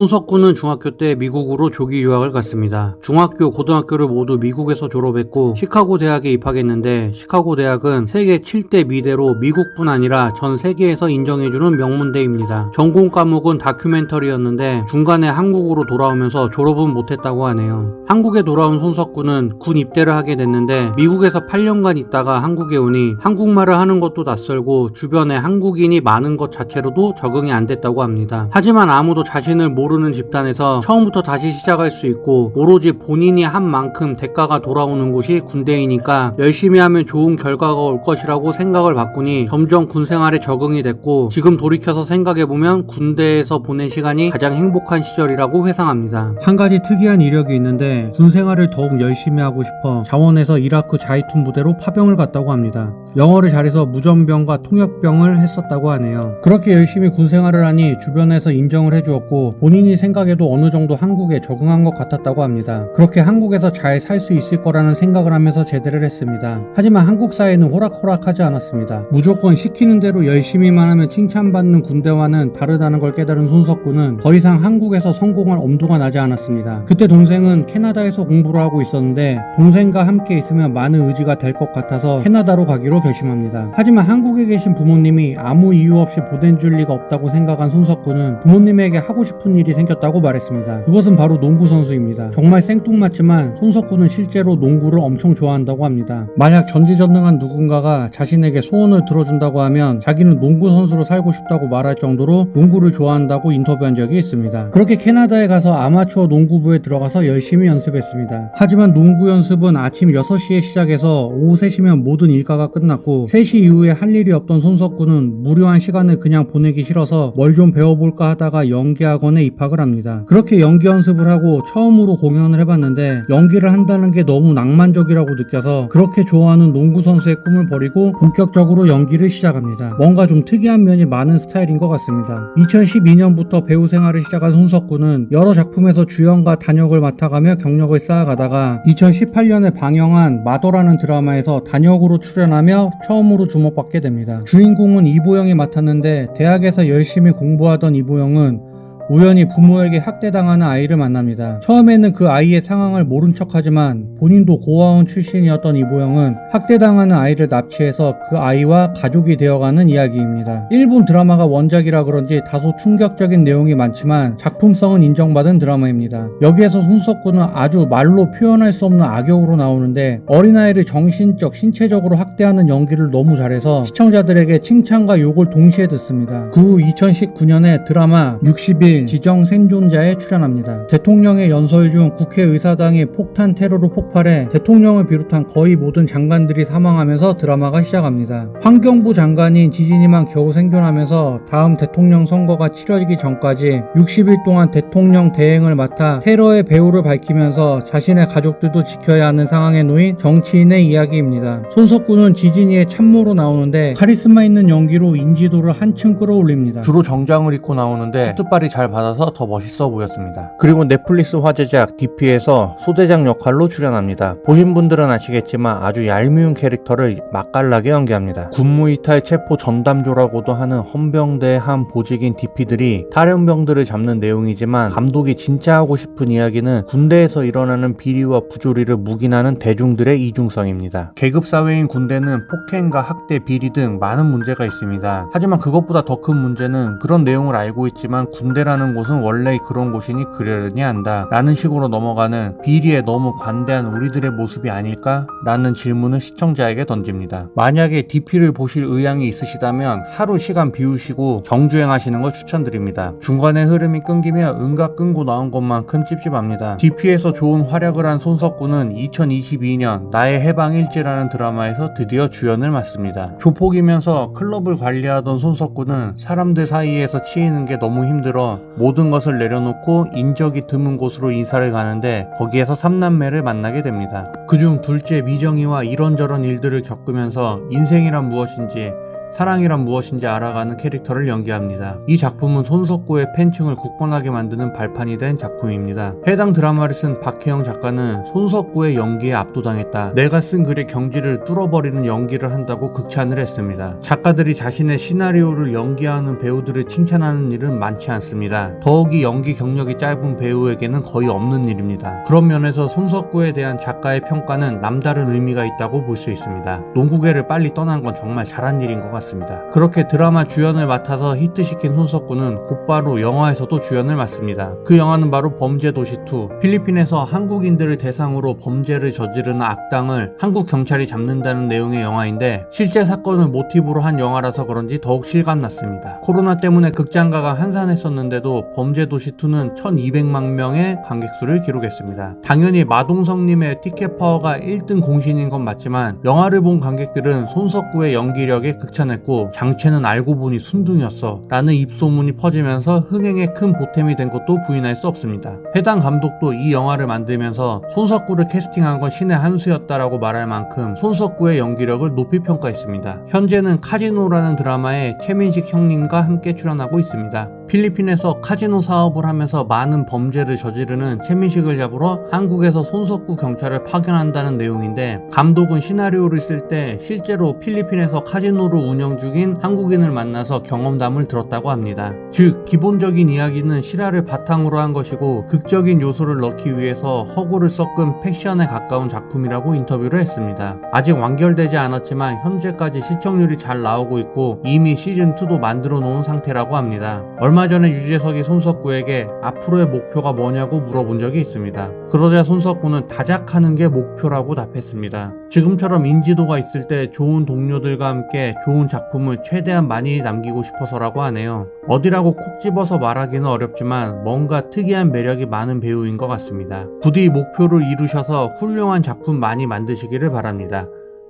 손석구는 중학교 때 미국으로 조기 유학을 갔습니다. 중학교, 고등학교를 모두 미국에서 졸업했고 시카고 대학에 입학했는데 시카고 대학은 세계 7대 미대로 미국뿐 아니라 전 세계에서 인정해주는 명문대입니다. 전공 과목은 다큐멘터리였는데 중간에 한국으로 돌아오면서 졸업은 못했다고 하네요. 한국에 돌아온 손석구는 군 입대를 하게 됐는데 미국에서 8년간 있다가 한국에 오니 한국말을 하는 것도 낯설고 주변에 한국인이 많은 것 자체로도 적응이 안 됐다고 합니다. 하지만 아무도 자신을 모르는 집단에서 처음부터 다시 시작할 수 있고 오로지 본인이 한 만큼 대가가 돌아오는 곳이 군대이니까 열심히 하면 좋은 결과가 올 것이라고 생각을 바꾸니 점점 군 생활에 적응이 됐고 지금 돌이켜서 생각해보면 군대에서 보낸 시간이 가장 행복한 시절이라고 회상합니다. 한 가지 특이한 이력이 있는데 군 생활을 더욱 열심히 하고 싶어 자원에서 이라크 자이툰 부대로 파병을 갔다고 합니다. 영어를 잘해서 무전병과 통역병을 했었다고 하네요. 그렇게 열심히 군 생활을 하니 주변에서 인정을 해주었고 본인이 생각해도 어느 정도 한국에 적응한 것 같았다고 합니다. 그렇게 한국에서 잘 살 수 있을 거라는 생각을 하면서 제대를 했습니다. 하지만 한국 사회는 호락호락하지 않았습니다. 무조건 시키는 대로 열심히만 하면 칭찬받는 군대와는 다르다는 걸 깨달은 손석구는 더 이상 한국에서 성공할 엄두가 나지 않았습니다. 그때 동생은 캐나다에서 공부를 하고 있었는데 동생과 함께 있으면 많은 의지가 될 것 같아서 캐나다로 가기로 결심합니다. 하지만 한국에 계신 부모님이 아무 이유 없이 보내줄 리가 없다고 생각한 손석구는 부모님에게 하고 싶은 일이 생겼다고 말했습니다. 그것은 바로 농구 선수입니다. 정말 생뚱맞지만 손석구는 실제로 농구를 엄청 좋아한다고 합니다. 만약 전지전능한 누군가가 자신에게 소원을 들어준다고 하면 자기는 농구 선수로 살고 싶다고 말할 정도로 농구를 좋아한다고 인터뷰한 적이 있습니다. 그렇게 캐나다에 가서 아마추어 농구부에 들어가서 열심히 연습했습니다. 하지만 농구 연습은 아침 6시에 시작해서 오후 3시면 모든 일과가 끝났고 3시 이후에 할 일이 없던 손석구는 무료한 시간을 그냥 보내기 싫어서 뭘 좀 배워볼까 하다가 연기학원에 입학을 합니다. 그렇게 연기 연습을 하고 처음으로 공연을 해봤는데 연기를 한다는 게 너무 낭만적이라고 느껴서 그렇게 좋아하는 농구 선수의 꿈을 버리고 본격적으로 연기를 시작합니다. 뭔가 좀 특이한 면이 많은 스타일인 것 같습니다. 2012년부터 배우 생활을 시작한 손석구는 여러 작품에서 주연과 단역을 맡아가며 경력을 쌓아가다가 2018년에 방영한 마더라는 드라마에서 단역으로 출연하며 처음으로 주목받게 됩니다. 주인공은 이보영이 맡았는데 대학에서 열심히 공부하던 이보영은 우연히 부모에게 학대당하는 아이를 만납니다. 처음에는 그 아이의 상황을 모른 척하지만 본인도 고아원 출신이었던 이보영은 학대당하는 아이를 납치해서 그 아이와 가족이 되어가는 이야기입니다. 일본 드라마가 원작이라 그런지 다소 충격적인 내용이 많지만 작품성은 인정받은 드라마입니다. 여기에서 손석구는 아주 말로 표현할 수 없는 악역으로 나오는데 어린아이를 정신적, 신체적으로 학대하는 연기를 너무 잘해서 시청자들에게 칭찬과 욕을 동시에 듣습니다. 그 후 2019년에 드라마 60일 지정 생존자에 출연합니다. 대통령의 연설 중 국회의사당이 폭탄 테러로 폭발해 대통령을 비롯한 거의 모든 장관들이 사망하면서 드라마가 시작합니다. 환경부 장관인 지진이만 겨우 생존하면서 다음 대통령 선거가 치러지기 전까지 60일 동안 대통령 대행을 맡아 테러의 배후를 밝히면서 자신의 가족들도 지켜야 하는 상황에 놓인 정치인의 이야기입니다. 손석구는 지진이의 참모로 나오는데 카리스마 있는 연기로 인지도를 한층 끌어올립니다. 주로 정장을 입고 나오는데 슈트빨이 잘 받아서 더 멋있어 보였습니다. 그리고 넷플릭스 화제작 DP에서 소대장 역할로 출연합니다. 보신 분들은 아시겠지만 아주 얄미운 캐릭터를 맛깔나게 연기합니다. 군무이탈 체포 전담조라고도 하는 헌병대의 한 보직인 DP들이 탈영병들을 잡는 내용이지만 감독이 진짜 하고 싶은 이야기는 군대에서 일어나는 비리와 부조리를 묵인하는 대중들의 이중성입니다. 계급사회인 군대는 폭행과 학대, 비리 등 많은 문제가 있습니다. 하지만 그것보다 더 큰 문제는 그런 내용을 알고 있지만 군대라는 곳은 원래 그런 곳이니 그러려니 한다 라는 식으로 넘어가는 비리에 너무 관대한 우리들의 모습이 아닐까? 라는 질문을 시청자에게 던집니다. 만약에 DP를 보실 의향이 있으시다면 하루 시간 비우시고 정주행하시는 걸 추천드립니다. 중간에 흐름이 끊기면 은가 끊고 나온 것만큼 찝찝합니다. DP에서 좋은 활약을 한 손석구는 2022년 나의 해방일지라는 드라마에서 드디어 주연을 맡습니다. 조폭이면서 클럽을 관리하던 손석구는 사람들 사이에서 치이는 게 너무 힘들어 모든 것을 내려놓고 인적이 드문 곳으로 이사를 가는데 거기에서 3남매를 만나게 됩니다. 그중 둘째 미정이와 이런저런 일들을 겪으면서 인생이란 무엇인지 사랑이란 무엇인지 알아가는 캐릭터를 연기합니다. 이 작품은 손석구의 팬층을 굳건하게 만드는 발판이 된 작품입니다. 해당 드라마를 쓴 박혜영 작가는 손석구의 연기에 압도당했다. 내가 쓴 글의 경지를 뚫어버리는 연기를 한다고 극찬을 했습니다. 작가들이 자신의 시나리오를 연기하는 배우들을 칭찬하는 일은 많지 않습니다. 더욱이 연기 경력이 짧은 배우에게는 거의 없는 일입니다. 그런 면에서 손석구에 대한 작가의 평가는 남다른 의미가 있다고 볼 수 있습니다. 농구계를 빨리 떠난 건 정말 잘한 일인 것 같습니다. 그렇게 드라마 주연을 맡아서 히트시킨 손석구는 곧바로 영화에서도 주연을 맡습니다. 그 영화는 바로 범죄도시2. 필리핀에서 한국인들을 대상으로 범죄를 저지르는 악당을 한국 경찰이 잡는다는 내용의 영화인데 실제 사건을 모티브로 한 영화라서 그런지 더욱 실감났습니다. 코로나 때문에 극장가가 한산했었는데도 범죄도시2는 1200만 명의 관객수를 기록했습니다. 당연히 마동석님의 티켓 파워가 1등 공신인 건 맞지만 영화를 본 관객들은 손석구의 연기력에 극찬했고 장첸은 알고 보니 순둥이었어 라는 입소문이 퍼지면서 흥행에 큰 보탬이 된 것도 부인할 수 없습니다. 해당 감독도 이 영화를 만들면서 손석구를 캐스팅한 건 신의 한 수였다라고 말할 만큼 손석구의 연기력을 높이 평가했습니다. 현재는 카지노라는 드라마에 최민식 형님과 함께 출연하고 있습니다. 필리핀에서 카지노 사업을 하면서 많은 범죄를 저지르는 최민식을 잡으러 한국에서 손석구 경찰을 파견한다는 내용인데 감독은 시나리오를 쓸 때 실제로 필리핀에서 카지노를 운영 중인 한국인을 만나서 경험담을 들었다고 합니다. 즉 기본적인 이야기는 실화를 바탕으로 한 것이고 극적인 요소를 넣기 위해서 허구를 섞은 팩션에 가까운 작품이라고 인터뷰를 했습니다. 아직 완결되지 않았지만 현재까지 시청률이 잘 나오고 있고 이미 시즌2도 만들어 놓은 상태라고 합니다. 얼마 전에 유재석이 손석구에게 앞으로의 목표가 뭐냐고 물어본 적이 있습니다. 그러자 손석구는 다작하는 게 목표라고 답했습니다. 지금처럼 인지도가 있을 때 좋은 동료들과 함께 좋은 작품을 최대한 많이 남기고 싶어서라고 하네요. 어디라고 콕 집어서 말하기는 어렵지만 뭔가 특이한 매력이 많은 배우인 것 같습니다. 부디 목표를 이루셔서 훌륭한 작품 많이 만드시기를 바랍니다.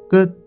끝.